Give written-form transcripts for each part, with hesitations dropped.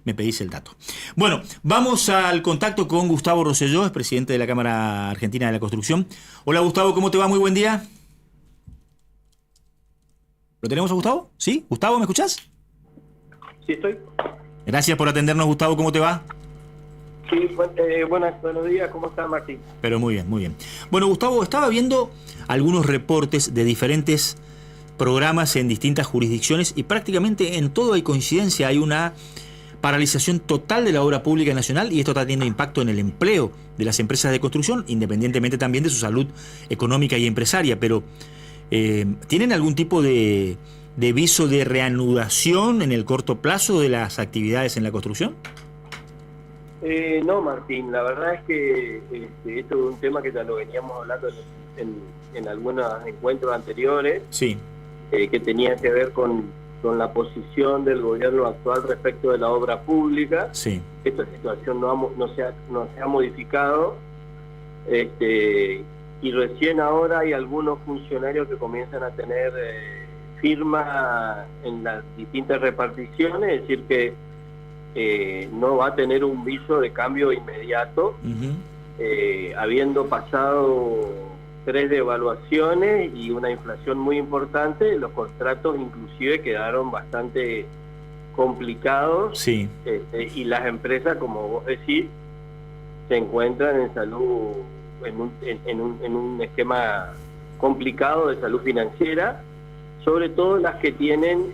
me pedís el dato. Bueno, vamos al contacto con Gustavo Rosselló, es presidente de la Cámara Argentina de la Construcción. Hola Gustavo, ¿cómo te va? Muy buen día. ¿Lo tenemos a Gustavo? ¿Sí? Gustavo, ¿me escuchás? Sí, estoy. Gracias por atendernos, Gustavo, ¿cómo te va? Sí, buenos días, ¿cómo estás, Martín? Pero muy bien, muy bien. Bueno, Gustavo, estaba viendo algunos reportes de diferentes programas en distintas jurisdicciones y prácticamente en todo hay coincidencia, hay una paralización total de la obra pública nacional y esto está teniendo impacto en el empleo de las empresas de construcción, independientemente también de su salud económica y empresaria, pero ¿tienen algún tipo de viso de reanudación en el corto plazo de las actividades en la construcción? No, Martín, la verdad es que esto es un tema que ya lo veníamos hablando en algunos encuentros anteriores, sí, que tenía que ver con la posición del gobierno actual respecto de la obra pública. sí. Esta situación no se ha modificado, y recién ahora hay algunos funcionarios que comienzan a tener firma en las distintas reparticiones, es decir que no va a tener un viso de cambio inmediato, habiendo pasado 3 devaluaciones y una inflación muy importante. Los contratos inclusive quedaron bastante complicados, Sí. Y las empresas, como vos decís, se encuentran en salud, en un esquema complicado de salud financiera, sobre todo las que tienen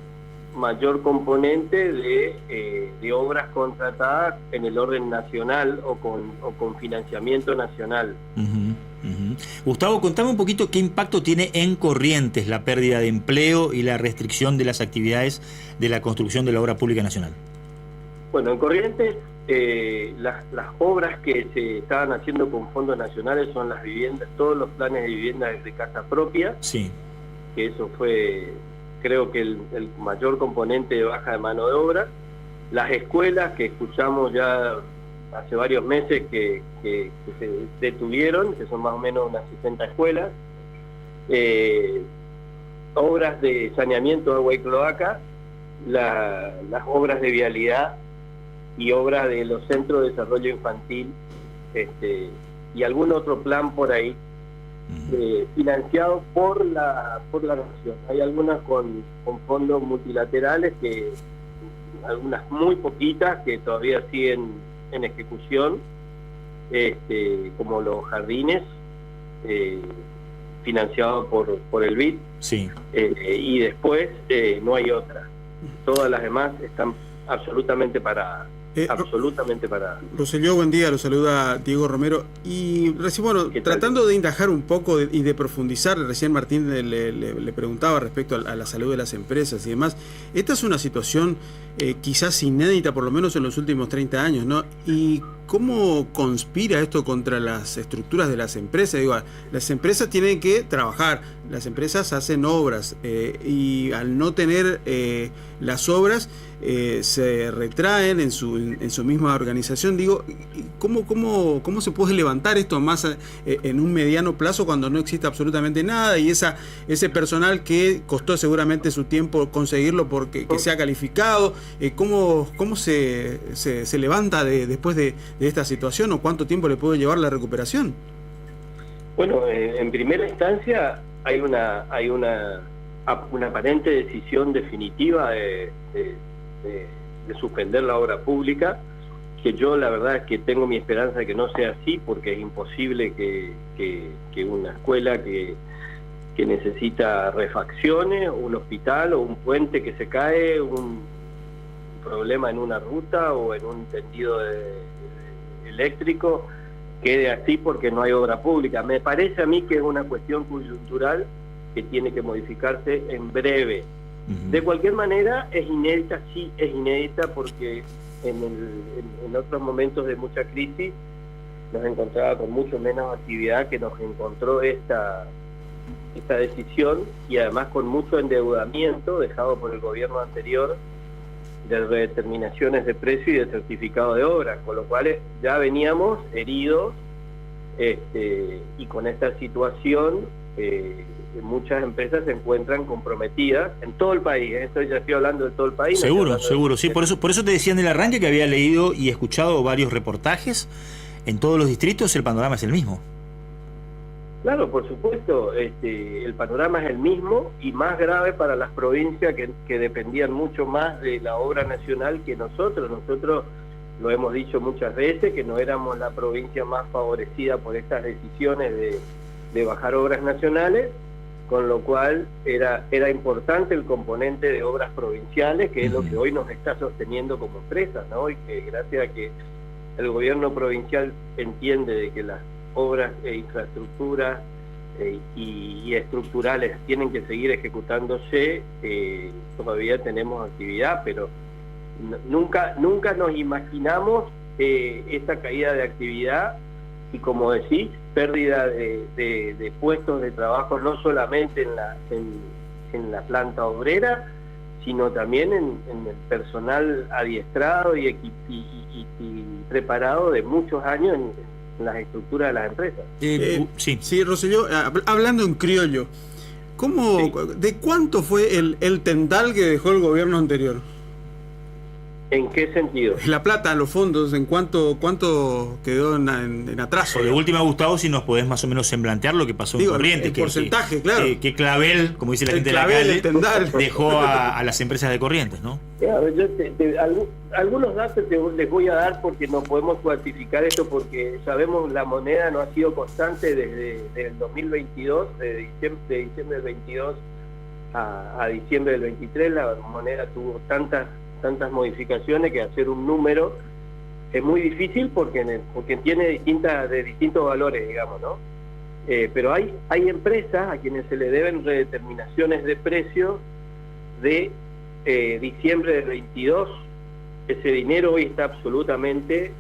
mayor componente de obras contratadas en el orden nacional o con financiamiento nacional. Gustavo, contame un poquito qué impacto tiene en Corrientes la pérdida de empleo y la restricción de las actividades de la construcción de la obra pública nacional. Bueno, en Corrientes las obras que se estaban haciendo con fondos nacionales son las viviendas, todos los planes de vivienda de casa propia, sí, que eso fue, creo que el mayor componente de baja de mano de obra. Las escuelas que escuchamos ya hace varios meses que se detuvieron, que son más o menos unas 60 escuelas. Obras de saneamiento de agua y cloaca, las obras de vialidad y obras de los centros de desarrollo infantil, y algún otro plan por ahí, financiado por la nación. Hay algunas con fondos multilaterales, que algunas muy poquitas que todavía siguen en ejecución, como los jardines, financiados por el BID, sí. Y después no hay otra. Todas las demás están absolutamente paradas. Absolutamente paradas. Rosselló, buen día, lo saluda Diego Romero. Y recién, bueno, tratando de indagar un poco y de profundizar, recién Martín le preguntaba respecto a la salud de las empresas y demás. Esta es una situación quizás inédita, por lo menos en los últimos 30 años, ¿no? Y ¿cómo conspira esto contra las estructuras de las empresas? Digo, las empresas tienen que trabajar, las empresas hacen obras, y al no tener las obras, se retraen en su misma organización. Digo, ¿cómo se puede levantar esto más en un mediano plazo cuando no existe absolutamente nada? Y ese personal que costó seguramente su tiempo conseguirlo porque que sea calificado, ¿cómo se levanta después de esta situación, o cuánto tiempo le puede llevar la recuperación? Bueno, en primera instancia hay una aparente decisión definitiva de suspender la obra pública, que yo la verdad es que tengo mi esperanza de que no sea así, porque es imposible que una escuela que necesita refacciones, un hospital o un puente que se cae, un problema en una ruta o en un tendido eléctrico, quede así porque no hay obra pública. Me parece a mí que es una cuestión coyuntural que tiene que modificarse en breve. De cualquier manera es inédita, sí es inédita, porque en otros momentos de mucha crisis nos encontraba con mucho menos actividad que nos encontró esta decisión, y además con mucho endeudamiento dejado por el gobierno anterior, de redeterminaciones de precio y de certificado de obra, con lo cual ya veníamos heridos, y con esta situación muchas empresas se encuentran comprometidas en todo el país. Esto ya estoy hablando de todo el país. Seguro, seguro, sí. Por eso te decía en el arranque que había leído y escuchado varios reportajes. En todos los distritos el panorama es el mismo. Claro, por supuesto, el panorama es el mismo y más grave para las provincias que dependían mucho más de la obra nacional que nosotros. Nosotros lo hemos dicho muchas veces, que no éramos la provincia más favorecida por estas decisiones de bajar obras nacionales, con lo cual era importante el componente de obras provinciales, que es lo que hoy nos está sosteniendo como empresa, ¿no? Y que gracias a que el gobierno provincial entiende de que las obras de infraestructura y estructurales tienen que seguir ejecutándose, todavía tenemos actividad, pero nunca nos imaginamos esta caída de actividad y, como decís, pérdida de puestos de trabajo, no solamente en la planta obrera, sino también en el personal adiestrado y preparado de muchos años en las estructuras de las empresas. Sí, Rosselló, hablando en criollo, ¿de cuánto fue el tendal que dejó el gobierno anterior? ¿En qué sentido? La plata, los fondos, ¿en cuánto quedó en atraso? De última, Gustavo, si nos podés más o menos semblantear lo que pasó en Corrientes. El porcentaje, claro. Que Clavel, como dice la gente de la calle, dejó a las empresas de Corrientes, ¿no? Algunos datos les voy a dar porque no podemos cuantificar esto, porque sabemos la moneda no ha sido constante desde el 2022, de diciembre del 22 a diciembre del 23, la moneda tuvo tantas modificaciones que hacer un número es muy difícil porque tiene distintos valores, digamos, ¿no? Pero hay empresas a quienes se le deben redeterminaciones de precios de diciembre del 22. Ese dinero hoy está absolutamente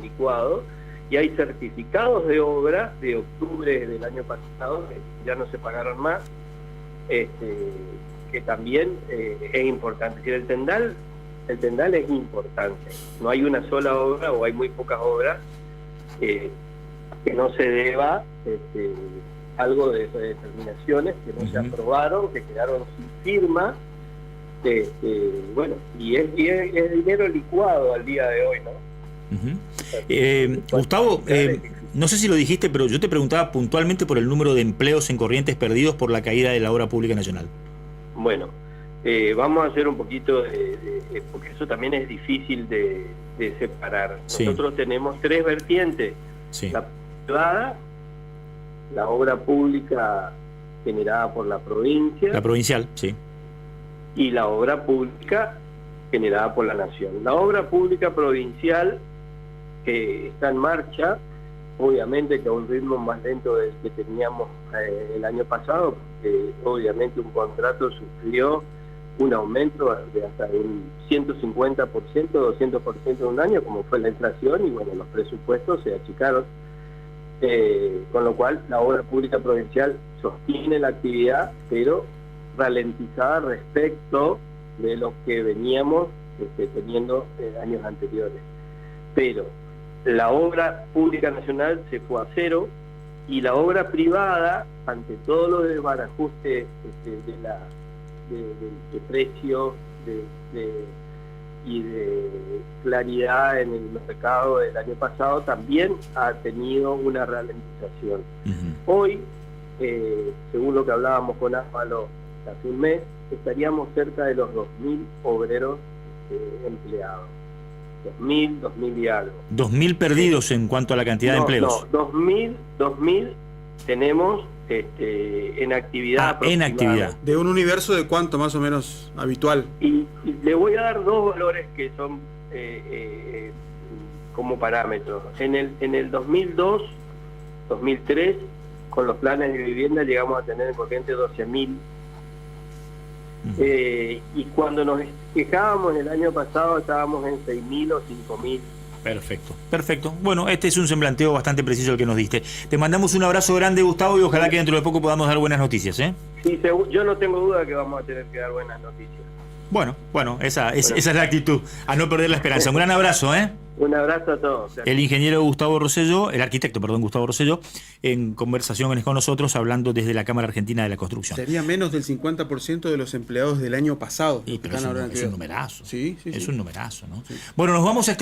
licuado, y hay certificados de obra de octubre del año pasado que ya no se pagaron más, que también es importante. Es decir, el tendal es importante. No hay una sola obra, o hay muy pocas obras que no se deba algo de determinaciones que no se aprobaron, que quedaron sin firma. Bueno, y es dinero licuado al día de hoy, ¿no? Gustavo, no sé si lo dijiste, pero yo te preguntaba puntualmente por el número de empleos en Corrientes perdidos por la caída de la obra pública nacional. Bueno, vamos a hacer un poquito porque eso también es difícil de separar. Nosotros tenemos tres vertientes: la privada, la obra pública generada por la provincia, la provincial, sí, y la obra pública generada por la nación. La obra pública provincial está en marcha, obviamente que a un ritmo más lento del que teníamos el año pasado, porque obviamente un contrato sufrió un aumento de hasta un 150%, 200% en un año, como fue la inflación, y bueno, los presupuestos se achicaron, con lo cual la obra pública provincial sostiene la actividad, pero ralentizada respecto de lo que veníamos teniendo en años anteriores. Pero la obra pública nacional se fue a cero, y la obra privada, ante todo lo desbarajuste de precio y de claridad en el mercado del año pasado, también ha tenido una ralentización. Hoy, según lo que hablábamos con Áfalo hace un mes, estaríamos cerca de los 2.000 obreros empleados. 2.000 y algo. 2.000 perdidos en cuanto a la cantidad de empleos. No, 2.000 tenemos en actividad. En actividad. ¿De un universo de cuánto más o menos habitual? Y le voy a dar dos valores que son como parámetros. En el 2002, 2003, con los planes de vivienda llegamos a tener en Corrientes 12.000. Y cuando nos quejábamos el año pasado estábamos en 6.000 o 5.000. Perfecto. Bueno, este es un semblanteo bastante preciso el que nos diste. Te mandamos un abrazo grande, Gustavo, y ojalá que dentro de poco podamos dar buenas noticias, ¿eh? Sí, yo no tengo duda que vamos a tener que dar buenas noticias. Bueno, esa es la actitud, a no perder la esperanza. Un gran abrazo, ¿eh? Un abrazo a todos. El ingeniero Gustavo Rosselló, el arquitecto, Gustavo Rosselló, en conversaciones con nosotros, hablando desde la Cámara Argentina de la Construcción. Sería menos del 50% de los empleados del año pasado. Pero es un numerazo. Sí. Es un numerazo, ¿no? Sí. Bueno, nos vamos a